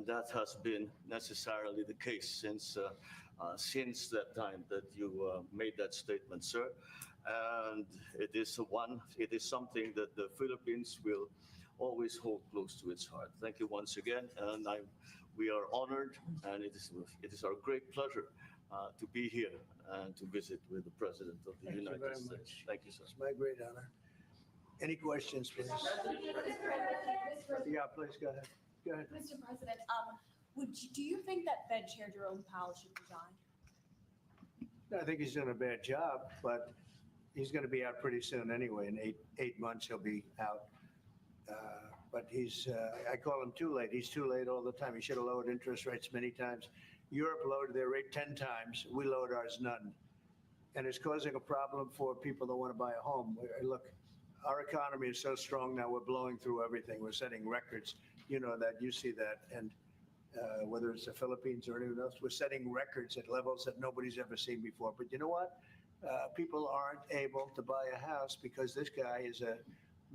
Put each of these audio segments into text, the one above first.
that has been necessarily the case since that time that you made that statement, sir. And it is something that the Philippines will always hold close to its heart. Thank you once again, and we are honored, and it is our great pleasure to be here and to visit with the President of the United States. Much. Thank you, sir. It's my great honor. Any questions, please? Yeah, please go ahead. Go ahead. Mr. President, do you think that Fed Chair Jerome Powell should resign? I think he's doing a bad job, but he's going to be out pretty soon anyway. In eight months, he'll be out. But I call him too late. He's too late all the time. He should have lowered interest rates many times. Europe lowered their rate 10 times. We lowered ours none. And it's causing a problem for people that want to buy a home. Look, our economy is so strong now, we're blowing through everything. We're setting records. You know that, you see that. And whether it's the Philippines or anyone else, we're setting records at levels that nobody's ever seen before. But you know what? People aren't able to buy a house because this guy is a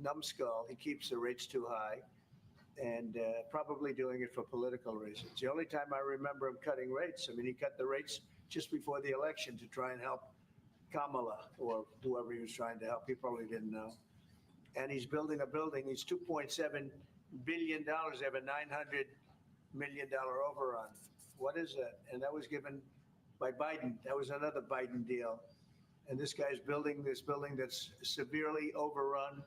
numbskull. He keeps the rates too high and probably doing it for political reasons. The only time I remember him cutting rates, I mean, he cut the rates just before the election to try and help Kamala or whoever he was trying to help. He probably didn't know. And he's building a building. He's $2.7 billion. They have a $900 million overrun. What is that? And that was given by Biden. That was another Biden deal. And this guy's building this building that's severely overrun.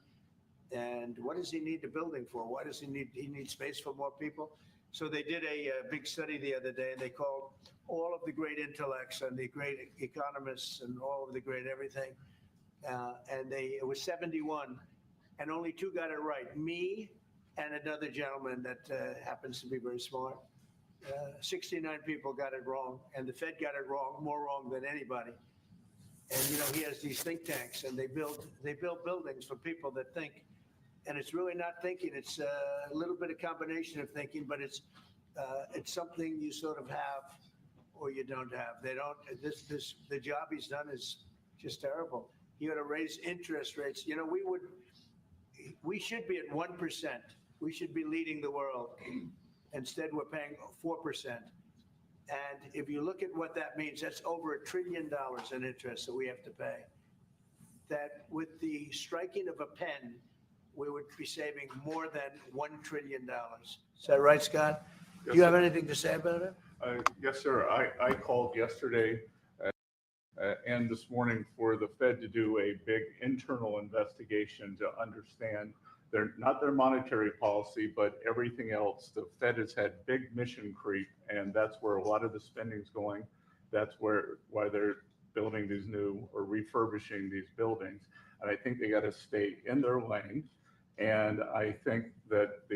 And what does he need the building for? Why does he need space for more people? So they did a big study the other day, and they called all of the great intellects and the great economists and all of the great everything. And it was 71, and only 2 got it right. Me and another gentleman that happens to be very smart. 69 people got it wrong, and the Fed got it wrong, more wrong than anybody. And he has these think tanks, and they build buildings for people that think. And it's really not thinking. It's a little bit of combination of thinking, but it's something you sort of have or you don't have. They don't. The job he's done is just terrible. He ought to raise interest rates. We should be at 1%. We should be leading the world. Instead, we're paying 4%. And if you look at what that means, that's over $1 trillion in interest that we have to pay. That with the striking of a pen, we would be saving more than $1 trillion. Is that right, Scott? Yes, Do you have sir. anything to say about it? Yes, sir. I called yesterday and this morning for the Fed to do a big internal investigation to understand not their monetary policy, but everything else. The Fed has had big mission creep, and that's where a lot of the spending is going. That's why they're building these new or refurbishing these buildings. And I think they got to stay in their lane. And I think that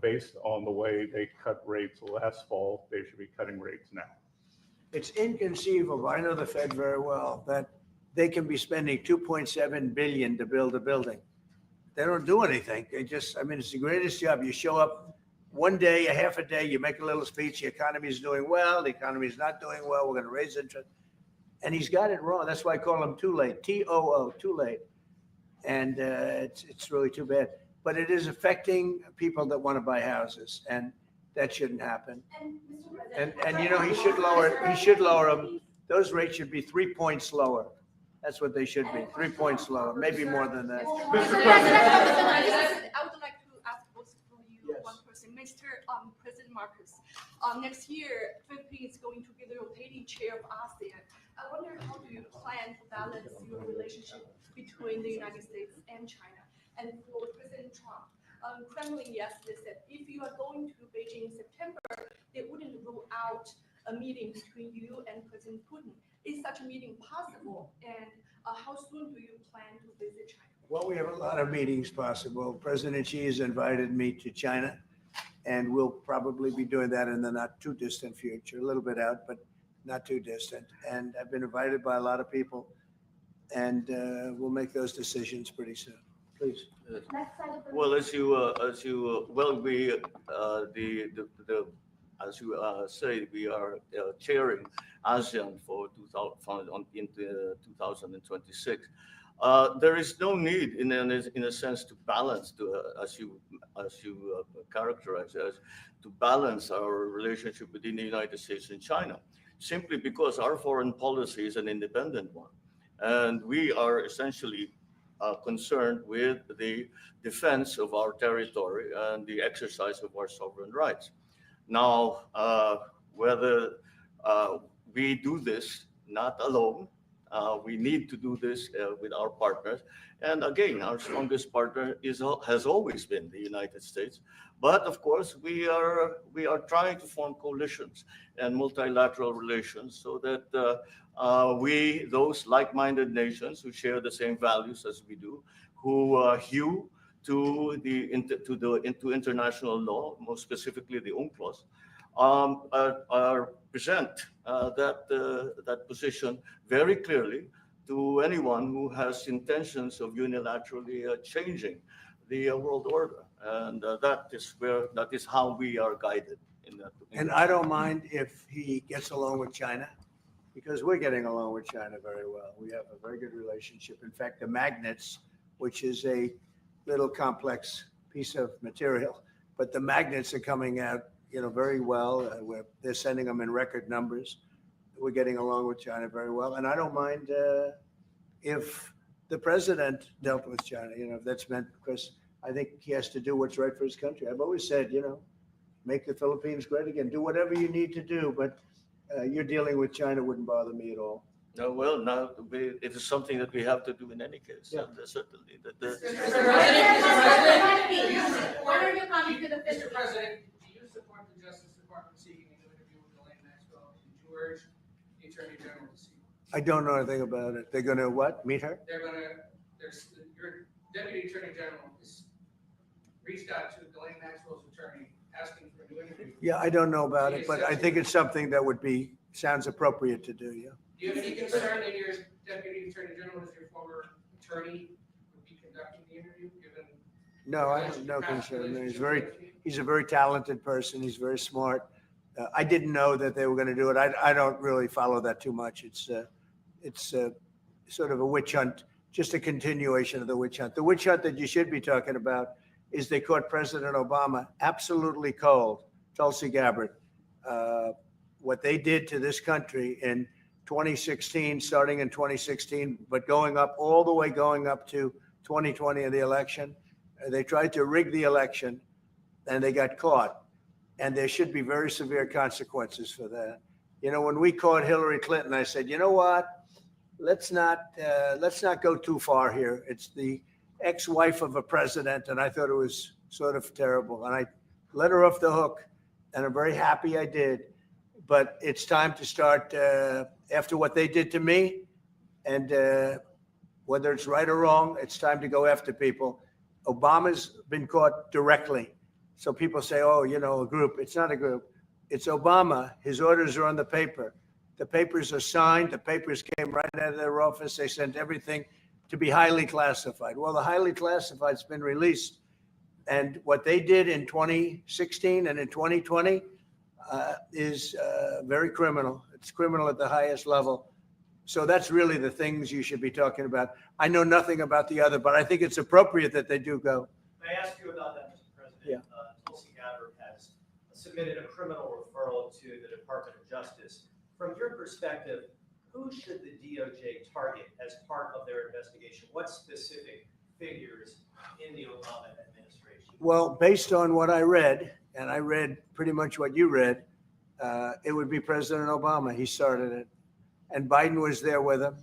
based on the way they cut rates last fall, they should be cutting rates now. It's inconceivable. I know the Fed very well, that they can be spending $2.7 billion to build a building. They don't do anything. It's the greatest job. You show up one day, a half a day, you make a little speech, the economy is doing well, the economy is not doing well, we're going to raise interest. And he's got it wrong. That's why I call him too late, TOO, too late. And it's really too bad. But it is affecting people that want to buy houses, and that shouldn't happen. And he should lower them. Those rates should be 3 points lower. That's what they should be, 3 points lower, maybe more than that. Mr. President, I would like to ask both of you Yes. one question. Mr. President Marcos, next year, Philippines is going to be the rotating chair of ASEAN. I wonder, how do you plan to balance your relationship between the United States and China? And for President Trump, Kremlin yesterday said if you are going to Beijing in September, they wouldn't rule out a meeting between you and President Putin. Is such a meeting possible? And how soon do you plan to visit China? Well, we have a lot of meetings possible. President Xi has invited me to China, and we'll probably be doing that in the not too distant future, a little bit out, but not too distant. And I've been invited by a lot of people, and we'll make those decisions pretty soon. Please. Well, as you say, we are chairing ASEAN for 2026. There is no need, in a sense, to balance, as you characterize as, to balance our relationship between the United States and China, simply because our foreign policy is an independent one, and we are essentially concerned with the defense of our territory and the exercise of our sovereign rights. Now, whether we do this not alone, we need to do this with our partners. And again, our strongest partner has always been the United States. But of course, we are trying to form coalitions and multilateral relations so that those like-minded nations who share the same values as we do, who hew to international law, most specifically the UNCLOS, present that position very clearly to anyone who has intentions of unilaterally changing the world order, and that is how we are guided in that. And I don't mind if he gets along with China, because we're getting along with China very well. We have a very good relationship. In fact, the magnets, which is a little complex piece of material, but the magnets are coming out, very well. They're sending them in record numbers. We're getting along with China very well. And I don't mind if the president dealt with China, if that's meant, because I think he has to do what's right for his country. I've always said, make the Philippines great again. Do whatever you need to do, but you're dealing with China wouldn't bother me at all. No, well, now it is something that we have to do in any case. Yeah. And certainly. What are your comments to the Mr. President, do you support the Justice Department seeking an interview with Ghislaine Maxwell? Did you urge the Attorney General to see? I don't know anything about it. They're going to what? Meet her? Your Deputy Attorney General has reached out to Ghislaine Maxwell's attorney asking for a new interview. Yeah, I don't know about it, but I think it's something that sounds appropriate to do, yeah. Do you have any concern that your Deputy Attorney General, as your former attorney, would be conducting the interview, given? No, I have no concern. He's a very talented person. He's very smart. I didn't know that they were going to do it. I don't really follow that too much. It's sort of a witch hunt, just a continuation of the witch hunt. The witch hunt that you should be talking about is they caught President Obama absolutely cold, Tulsi Gabbard. What they did to this country in 2016, starting in 2016, but going up to 2020 in the election. They tried to rig the election and they got caught. And there should be very severe consequences for that. When we caught Hillary Clinton, I said, you know what? Let's not go too far here. It's the ex-wife of a president, and I thought it was sort of terrible. And I let her off the hook, and I'm very happy I did. But it's time to start, after what they did to me, and whether it's right or wrong, it's time to go after people. Obama's been caught directly. So people say, oh, a group. It's not a group. It's Obama. His orders are on the paper. The papers are signed. The papers came right out of their office. They sent everything to be highly classified. Well, the highly classified's been released. And what they did in 2016 and in 2020 is very criminal. It's criminal at the highest level. So that's really the things you should be talking about. I know nothing about the other, but I think it's appropriate that they do go. May I ask you about that, Mr. President? Yeah. Tulsi Gabbard has submitted a criminal referral to the Department of Justice. From your perspective, who should the DOJ target as part of their investigation? What specific figures in the Obama administration? Well, based on what I read, and I read pretty much what you read, it would be President Obama. He started it. And Biden was there with him,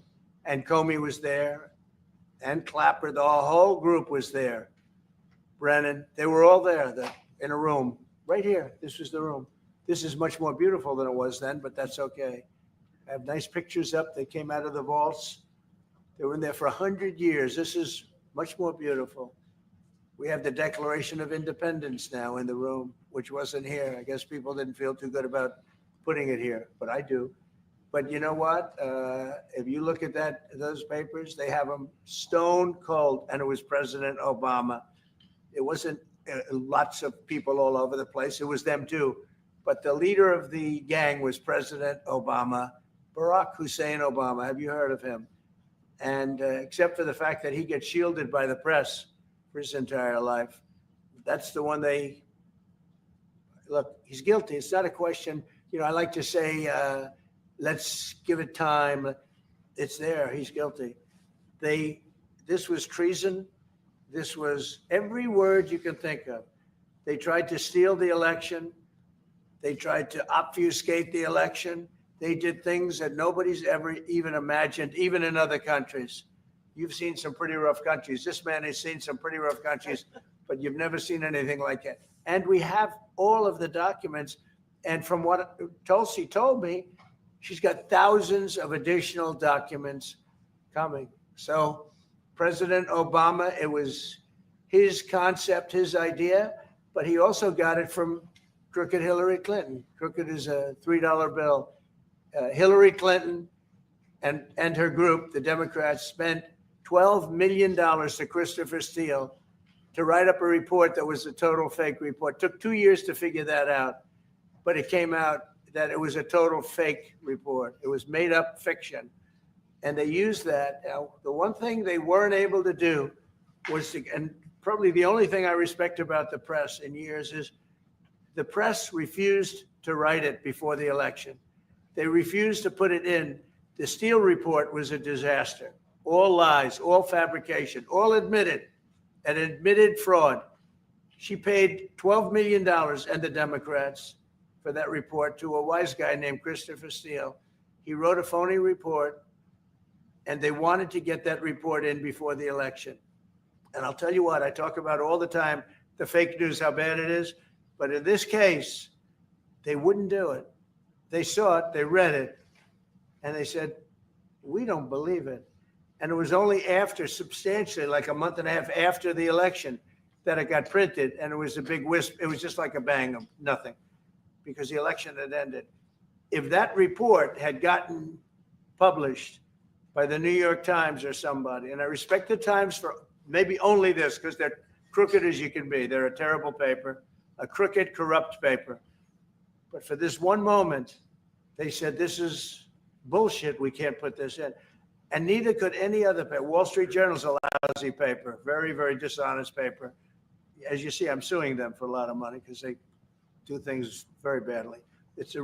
and Comey was there, and Clapper. The whole group was there. Brennan, they were all there in a room right here. This was the room. This is much more beautiful than it was then, but that's okay. I have nice pictures up. They came out of the vaults. They were in there for 100 years. This is much more beautiful. We have the Declaration of Independence now in the room, which wasn't here. I guess people didn't feel too good about putting it here, but I do. But you know what? If you look at those papers, they have them stone cold, and it was President Obama. It wasn't lots of people all over the place. It was them too. But the leader of the gang was President Obama, Barack Hussein Obama. Have you heard of him? And except for the fact that he gets shielded by the press for his entire life, that's the one look, he's guilty. It's not a question. I like to say, let's give it time. It's there. He's guilty. This was treason. This was every word you can think of. They tried to steal the election. They tried to obfuscate the election. They did things that nobody's ever even imagined, even in other countries. You've seen some pretty rough countries. This man has seen some pretty rough countries, but you've never seen anything like it. And we have all of the documents. And from what Tulsi told me, she's got thousands of additional documents coming. So President Obama, it was his concept, his idea, but he also got it from crooked Hillary Clinton. Crooked is a $3 bill. Hillary Clinton and her group, the Democrats, spent $12 million to Christopher Steele to write up a report that was a total fake report. Took 2 years to figure that out, but it came out that it was a total fake report. It was made up fiction. And they used that. Now, the one thing they weren't able to do was and probably the only thing I respect about the press in years is the press refused to write it before the election. They refused to put it in. The Steele report was a disaster. All lies, all fabrication, all admitted, an admitted fraud. She paid $12 million and the Democrats for that report to a wise guy named Christopher Steele. He wrote a phony report, and they wanted to get that report in before the election. And I'll tell you what, I talk about all the time, the fake news, how bad it is. But in this case, they wouldn't do it. They saw it, they read it, and they said, we don't believe it. And it was only after, substantially, like a month and a half after the election, that it got printed, and it was a big wisp. It was just like a bang of nothing, because the election had ended. If that report had gotten published by the New York Times or somebody, and I respect the Times for maybe only this, because they're crooked as you can be. They're a terrible paper, a crooked, corrupt paper. But for this one moment, they said, this is bullshit. We can't put this in. And neither could any other paper. Wall Street Journal's a lousy paper, very, very dishonest paper. As you see, I'm suing them for a lot of money because they do things very badly. It's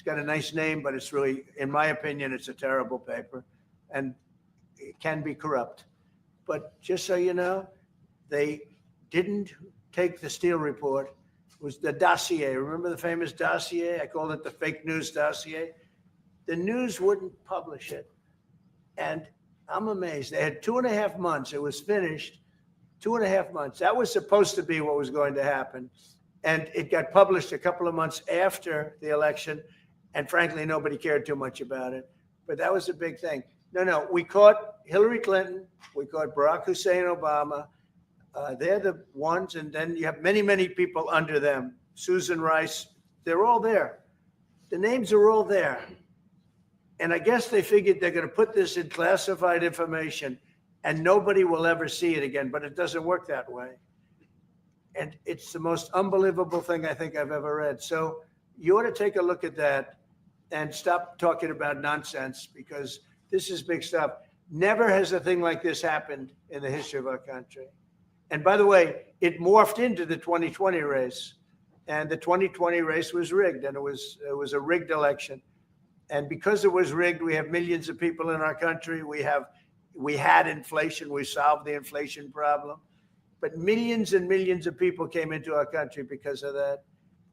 got a nice name, but it's really, in my opinion, it's a terrible paper, and it can be corrupt. But just so you know, they didn't take the Steele report. It was the dossier. Remember the famous dossier? I called it the fake news dossier. The news wouldn't publish it. And I'm amazed. They had 2.5 months. It was finished, 2.5 months. That was supposed to be what was going to happen. And it got published a couple of months after the election. And frankly, nobody cared too much about it. But that was a big thing. No, we caught Hillary Clinton. We caught Barack Hussein Obama. They're the ones. And then you have many, many people under them. Susan Rice. They're all there. The names are all there. And I guess they figured they're going to put this in classified information and nobody will ever see it again. But it doesn't work that way. And it's the most unbelievable thing I think I've ever read. So you ought to take a look at that and stop talking about nonsense, because this is big stuff. Never has a thing like this happened in the history of our country. And by the way, it morphed into the 2020 race. And the 2020 race was rigged, and it was a rigged election. And because it was rigged, we have millions of people in our country. We had inflation. We solved the inflation problem. But millions and millions of people came into our country because of that.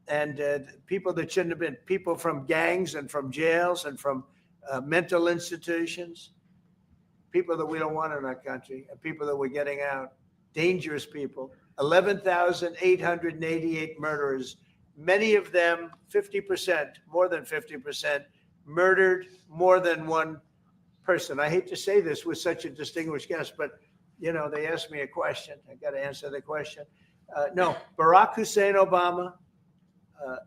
And people that shouldn't have been, people from gangs and from jails and from mental institutions, people that we don't want in our country, and people that we're getting out, dangerous people. 11,888 murderers, many of them 50%, more than 50%, murdered more than one person. I hate to say this with such a distinguished guest, but you know, they asked me a question. I got to answer the question. No, Barack Hussein Obama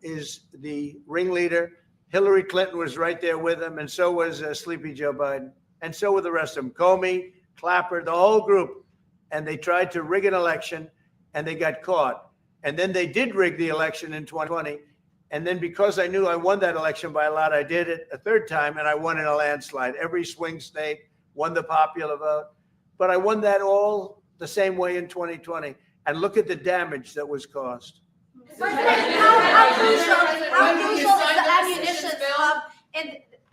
is the ringleader. Hillary Clinton was right there with him, and so was Sleepy Joe Biden, and so were the rest of them. Comey, Clapper, the whole group. And they tried to rig an election, and they got caught. And then they did rig the election in 2020. And then because I knew I won that election by a lot, I did it a third time, and I won in a landslide. Every swing state, won the popular vote, but I won that all the same way in 2020. And look at the damage that was caused. How crucial is the ammunition hub, and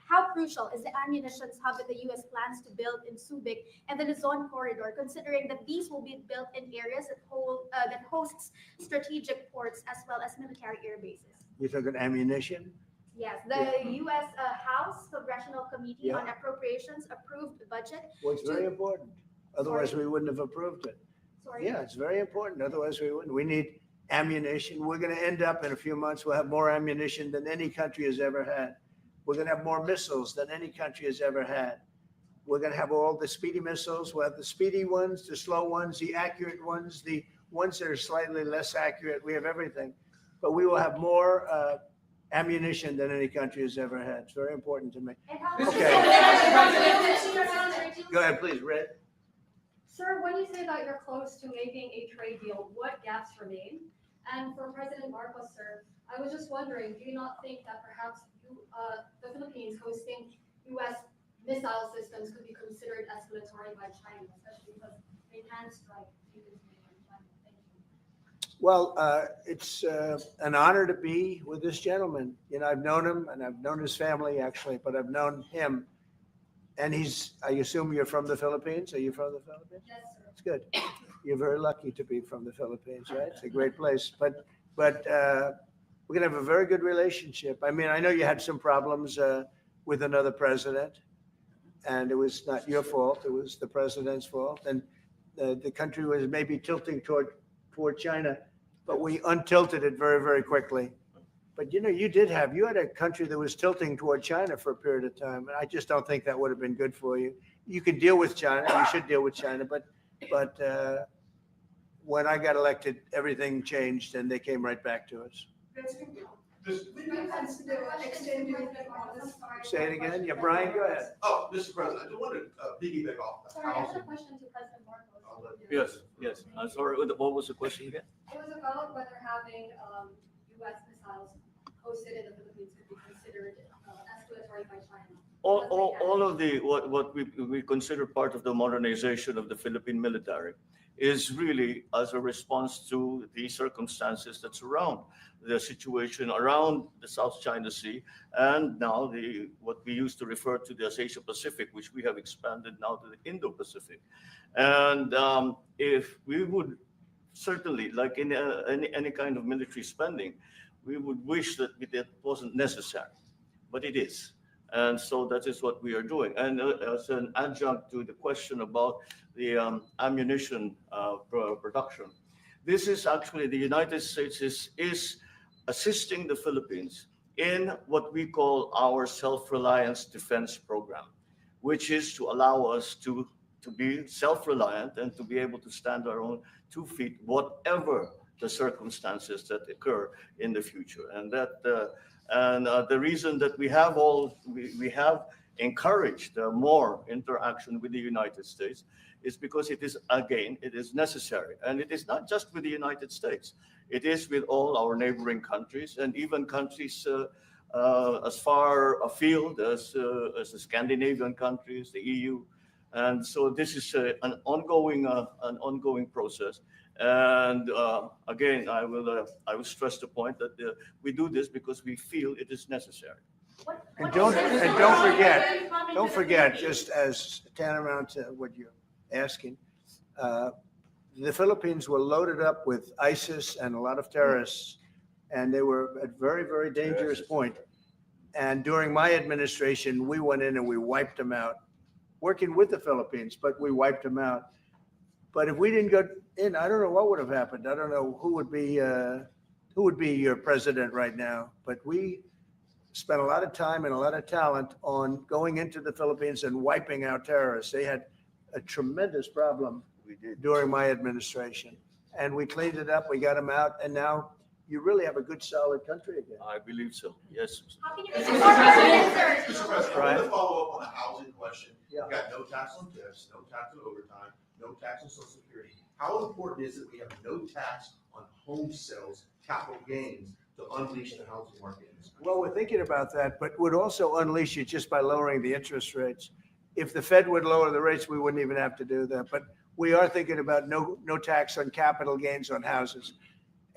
how crucial is the ammunition hub that the U.S. plans to build in Subic and the Luzon corridor, considering that these will be built in areas that hosts strategic ports as well as military air bases? You're talking ammunition? Yes, the U.S. House Congressional Committee Yeah. on Appropriations approved the budget. Well, it's very important. Otherwise, we wouldn't have approved it. Sorry. Yeah, it's very important. Otherwise, we wouldn't. We need ammunition. We're going to end up in a few months, we'll have more ammunition than any country has ever had. We're going to have more missiles than any country has ever had. We're going to have all the speedy missiles. We'll have the speedy ones, the slow ones, the accurate ones, the ones that are slightly less accurate. We have everything. But we will have more ammunition than any country has ever had. It's very important to me. Okay. Go ahead, please, Red. Sir, when you say that you're close to making a trade deal, what gaps remain? And for President Marcos, sir, I was just wondering, do you not think that perhaps the Philippines hosting U.S. missile systems could be considered escalatory by China, especially because they can strike even from China? Thank you. Well, it's an honor to be with this gentleman. You know, I've known him and I've known his family actually, but I've known him. And I assume you're from the Philippines? Are you from the Philippines? Yes, sir. It's good. You're very lucky to be from the Philippines, right? It's a great place. But we're going to have a very good relationship. I mean, I know you had some problems with another president, and it was not your fault. It was the president's fault. And the country was maybe tilting toward China, but we untilted it very, very quickly. But you know, you had a country that was tilting toward China for a period of time, and I just don't think that would have been good for you. You can deal with China, you should deal with China, but when I got elected, everything changed and they came right back to us. Say it again. Yeah, Brian, go ahead. Oh, Mr. President, I just wanted to piggyback off the Sorry, I have a housing. question to President Marcos. I'll let you- Yes. I'm sorry, what was the question again? It was about whether having U.S. missiles hosted in the Philippines could be considered escalatory by China. All of the, what we consider part of the modernization of the Philippine military is really as a response to the circumstances that surround the situation around the South China Sea, and now what we used to refer to as Asia Pacific, which we have expanded now to the Indo-Pacific. And if we would certainly, like in any kind of military spending, we would wish that it wasn't necessary, but it is. And so that is what we are doing. And as an adjunct to the question about the ammunition production, this is actually the United States is assisting the Philippines in what we call our Self-Reliance Defense program, which is to allow us to be self-reliant and to be able to stand our own 2 feet, whatever the circumstances that occur in the future. And that the reason that we have encouraged more interaction with the United States is because it is necessary. And it is not just with the United States. It is with all our neighboring countries and even countries as far afield as the Scandinavian countries, the EU. And so this is an ongoing process. And again, I will stress the point that we do this because we feel it is necessary. And don't forget, just as tantamount to what you're asking, the Philippines were loaded up with ISIS and a lot of terrorists, and they were at very, very dangerous point. And during my administration, we went in and we wiped them out, working with the Philippines, but we wiped them out. But if we didn't go in, I don't know what would have happened. I don't know who would be your president right now. But we spent a lot of time and a lot of talent on going into the Philippines and wiping out terrorists. They had a tremendous problem during my administration, and we cleaned it up. We got them out, and now you really have a good, solid country again. I believe so. Yes. How can you make it more president? Mr. President, I want to follow up on the housing question. Yeah. We got no tax on tips, no tax on overtime, no tax on Social Security. How important is it we have no tax on home sales, capital gains, to unleash the housing market in this country? Well, we're thinking about that, but would also unleash it just by lowering the interest rates. if the Fed would lower the rates, we wouldn't even have to do that. But we are thinking about no tax on capital gains on houses.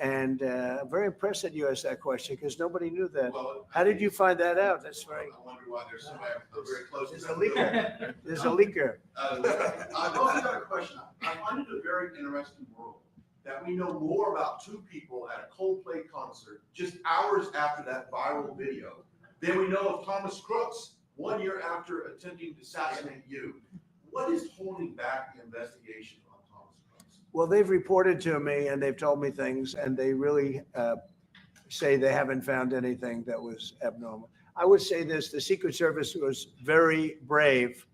And I'm very impressed that you asked that question because nobody knew that. Well, How did you find that out? That's I right. wonder why there's somebody I'm very close to. There's a leaker. There's a leaker. I've also got a question. I find it a very interesting world that we know more about two people at a Coldplay concert just hours after that viral video than we know of Thomas Crooks 1 year after attempting to assassinate you. What is holding back the investigation on Thomas Crooks? Well, they've reported to me and they've told me things, and they really say they haven't found anything that was abnormal. I would say this, the Secret Service was very brave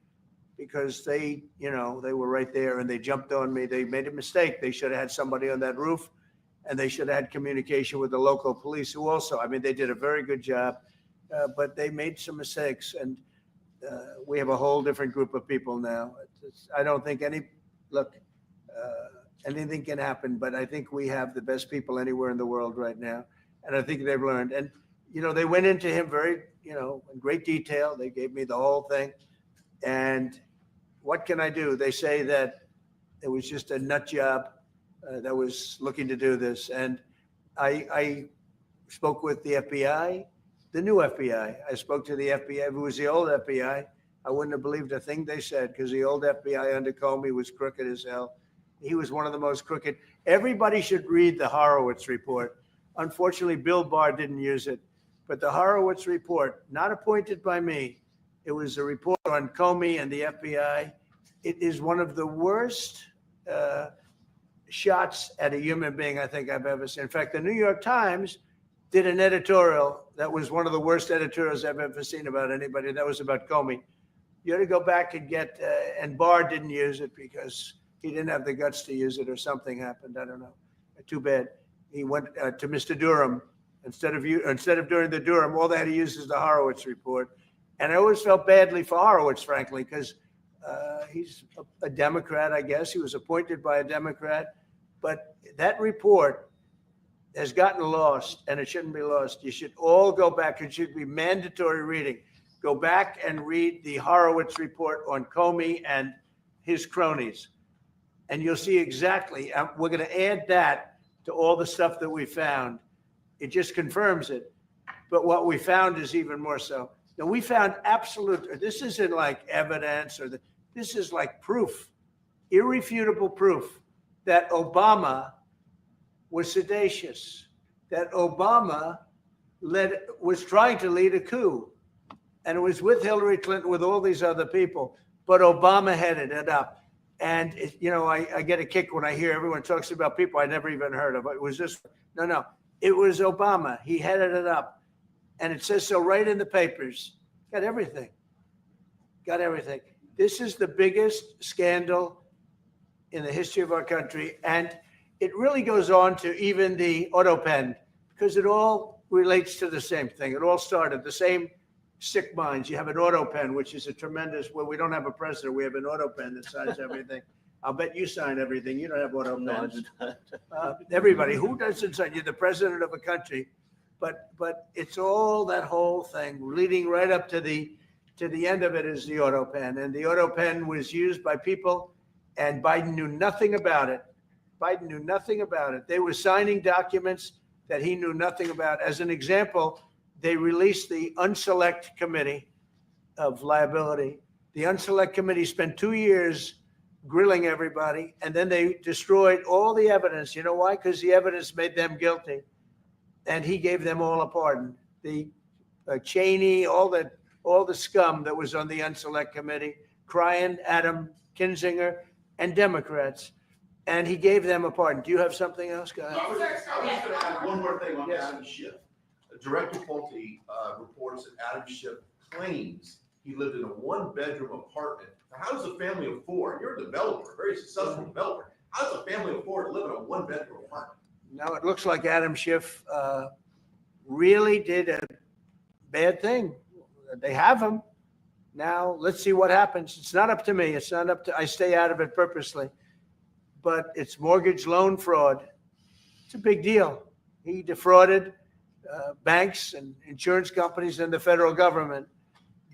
because they were right there and they jumped on me. They made a mistake. They should have had somebody on that roof, and they should have had communication with the local police who also, I mean, they did a very good job, but they made some mistakes. And we have a whole different group of people now. I don't think anything can happen, but I think we have the best people anywhere in the world right now. And I think they've learned. And, they went into him very, in great detail. They gave me the whole thing. And what can I do? They say that it was just a nut job that was looking to do this. And I spoke with the FBI, the new FBI. I spoke to the FBI. If it was the old FBI, I wouldn't have believed a thing they said because the old FBI under Comey was crooked as hell. He was one of the most crooked. Everybody should read the Horowitz report. Unfortunately, Bill Barr didn't use it. But the Horowitz report, not appointed by me, it was a report on Comey and the FBI. It is one of the worst shots at a human being I think I've ever seen. In fact, the New York Times did an editorial that was one of the worst editorials I've ever seen about anybody. That was about Comey. You ought to go back and get, and Barr didn't use it because he didn't have the guts to use it or something happened. I don't know. Too bad. He went to Mr. Durham. Instead of doing the Durham, all they had to use is the Horowitz report. And I always felt badly for Horowitz, frankly, because he's a Democrat, I guess. He was appointed by a Democrat. But that report has gotten lost, and it shouldn't be lost. You should all go back. It should be mandatory reading. Go back and read the Horowitz report on Comey and his cronies. And you'll see exactly, we're going to add that to all the stuff that we found. It just confirms it. But what we found is even more so. Now, we found absolute, this isn't like evidence this is like proof, irrefutable proof that Obama was seditious, that Obama was trying to lead a coup. And it was with Hillary Clinton, with all these other people, but Obama headed it up. And, I get a kick when I hear everyone talks about people I never even heard of. It was just, no. It was Obama. He headed it up. And it says so right in the papers. Got everything. This is the biggest scandal in the history of our country. And it really goes on to even the auto pen, because it all relates to the same thing. It all started the same sick minds. You have an auto pen, which is a tremendous, well, we don't have a president. We have an auto pen that signs everything. I'll bet you sign everything. You don't have auto pens. Everybody, who doesn't sign? You're the president of a country. But it's all that whole thing leading right up to the end of it is the auto pen. And the auto pen was used by people, and Biden knew nothing about it. They were signing documents that he knew nothing about. As an example, they released the Unselect Committee of Liability. The Unselect Committee spent 2 years grilling everybody, and then they destroyed all the evidence. You know why? Because the evidence made them guilty. And he gave them all a pardon. The Cheney, all the scum that was on the Unselect Committee, Cryan, Adam Kinzinger, and Democrats. And he gave them a pardon. Do you have something else, guys? I was just going to add one more thing on Adam Schiff. Director Pulte reports that Adam Schiff claims he lived in a one-bedroom apartment. Now, how does a family of four, you're a developer, a very successful developer, how does a family of four live in a one-bedroom apartment? Now, it looks like Adam Schiff really did a bad thing. They have him. Now, let's see what happens. It's not up to me. I stay out of it purposely. But it's mortgage loan fraud. It's a big deal. He defrauded banks and insurance companies and the federal government.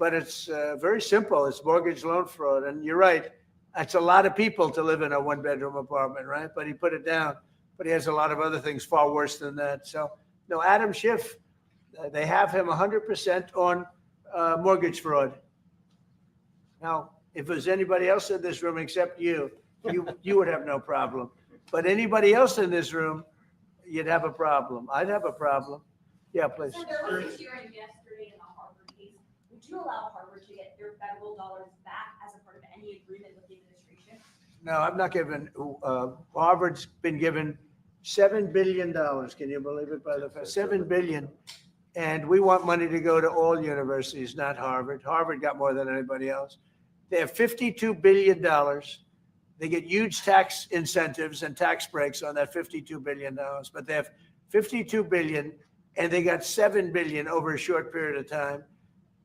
but it's very simple. It's mortgage loan fraud. And you're right. That's a lot of people to live in a one-bedroom apartment, right? But he put it down. But he has a lot of other things far worse than that. So, no, Adam Schiff, they have him 100% on mortgage fraud. Now, if there's anybody else in this room except you would have no problem. But anybody else in this room, you'd have a problem. I'd have a problem. Yeah, please. So there was a hearing yesterday in the Harvard case. Would you allow Harvard to get their federal dollars back as a part of any agreement with the administration? No, I'm not giving. Harvard's been given $7 billion. Can you believe it? By the $7 billion, and we want money to go to all universities, not Harvard. Harvard got more than anybody else. They have $52 billion. They get huge tax incentives and tax breaks on that $52 billion. But they have $52 billion, and they got $7 billion over a short period of time.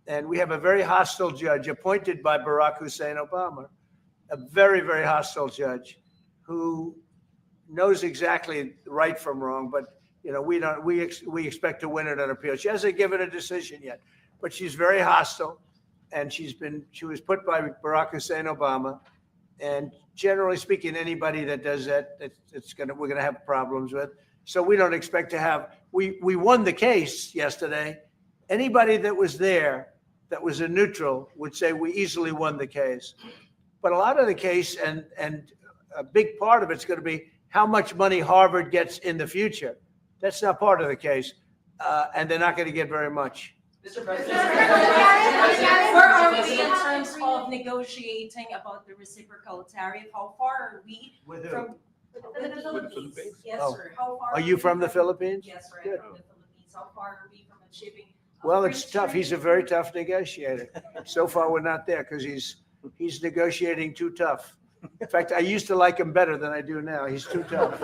And we have a very hostile judge appointed by Barack Hussein Obama, a very, very hostile judge who knows exactly right from wrong. But we expect to win it on appeal. She hasn't given a decision yet, but she's very hostile, and she was put by Barack Hussein Obama. And generally speaking, anybody that does that, we're gonna have problems with. So we don't expect to have. We won the case yesterday. Anybody that was there, that was a neutral, would say we easily won the case. But a lot of the case, and a big part of it's going to be how much money Harvard gets in the future. That's not part of the case, and they're not going to get very much. Mr. President, where are we in terms of negotiating about the reciprocal tariff? How far are we With from With the Philippines? Yes, Oh. sir. How far Are you we from the Philippines? Yes, sir. Good. I'm from the Philippines. How far are we from achieving? Well, it's tough. He's a very tough negotiator. So far, we're not there because he's negotiating too tough. In fact, I used to like him better than I do now. He's too tough.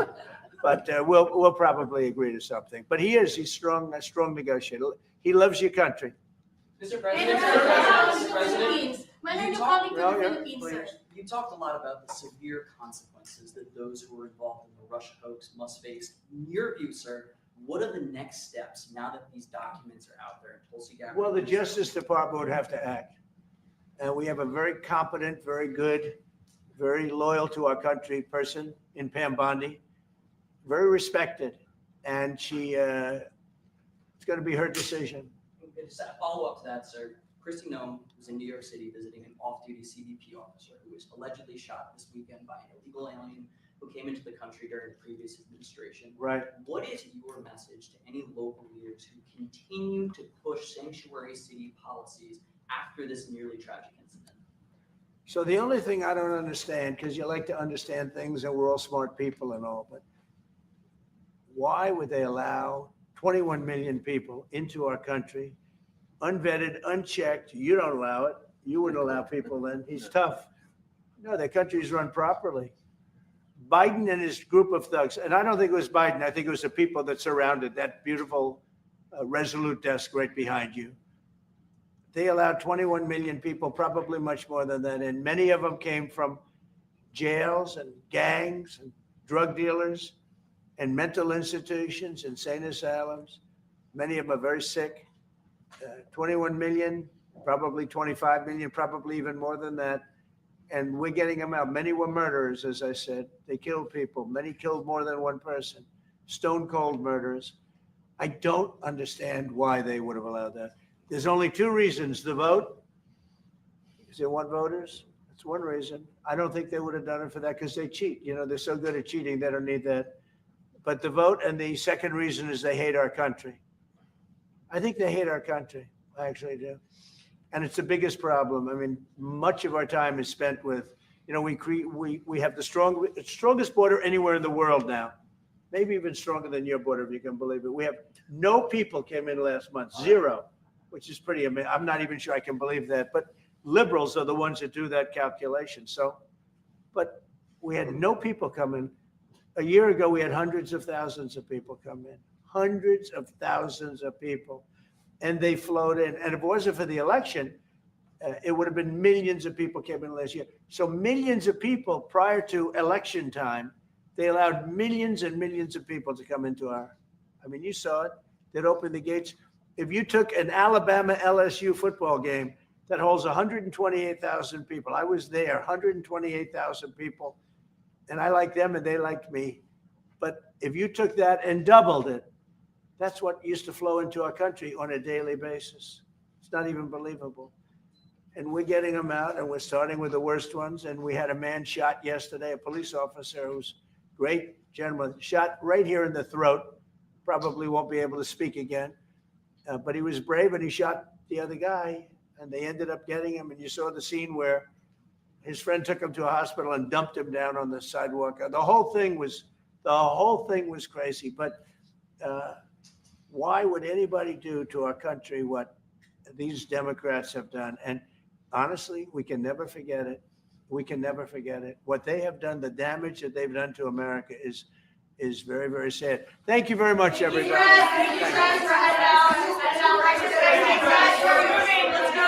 But we'll probably agree to something. But he's strong, a strong negotiator. He loves your country. Mr. And President, Mr. President, When are you talk- coming to Oh, the yeah, Philippines, sir? You talked a lot about the severe consequences that those who were involved in the Russia hoax must face. In your view, sir, what are the next steps now that these documents are out there in Tulsi Gabbard? Well, the Justice Department would have to act. And we have a very competent, very good, very loyal to our country person in Pam Bondi, very respected. And it's going to be her decision. Just a follow-up to that, sir. Kristi Noem was in New York City visiting an off-duty CBP officer who was allegedly shot this weekend by an illegal alien who came into the country during the previous administration. Right. What is your message to any local leaders who continue to push sanctuary city policies after this nearly tragic incident? So the only thing I don't understand, because you like to understand things and we're all smart people and all, but why would they allow 21 million people into our country, unvetted, unchecked? You don't allow it. You wouldn't allow people then. He's tough. No, their country's run properly. Biden and his group of thugs, and I don't think it was Biden. I think it was the people that surrounded that beautiful Resolute desk right behind you. They allowed 21 million people, probably much more than that. And many of them came from jails and gangs and drug dealers and mental institutions, insane asylums. Many of them are very sick. 21 million, probably 25 million, probably even more than that. And we're getting them out. Many were murderers, as I said. They killed people. Many killed more than one person. Stone cold murderers. I don't understand why they would have allowed that. There's only two reasons. The vote, because they want voters. That's one reason. I don't think they would have done it for that because they cheat. You know, they're so good at cheating, they don't need that. But the vote, and the second reason is they hate our country. I think they hate our country. I actually do. And it's the biggest problem. I mean, much of our time is spent with, you know, we have the strongest border anywhere in the world now. Maybe even stronger than your border, if you can believe it. We have no people came in last month, zero, which is pretty amazing. I'm not even sure I can believe that. But liberals are the ones that do that calculation. So, but we had no people come in. A year ago, we had hundreds of thousands of people come in, hundreds of thousands of people. And they flowed in. And if it wasn't for the election, it would have been millions of people came in last year. So millions of people prior to election time, they allowed millions and millions of people to come into I mean, you saw it. They'd open the gates. If you took an Alabama LSU football game, that holds 128,000 people. I was there, 128,000 people, and I liked them and they liked me. But if you took that and doubled it, that's what used to flow into our country on a daily basis. It's not even believable. And we're getting them out, and we're starting with the worst ones. And we had a man shot yesterday, a police officer who's great gentleman, shot right here in the throat. Probably won't be able to speak again. But he was brave, and he shot the other guy, and they ended up getting him. And you saw the scene where his friend took him to a hospital and dumped him down on the sidewalk. The whole thing was crazy. But why would anybody do to our country what these Democrats have done? And honestly, we can never forget it. We can never forget it. What they have done, the damage that they've done to America is very, very sad. Thank you very much, everybody. Thank you, Fred, for heading out. Let's go.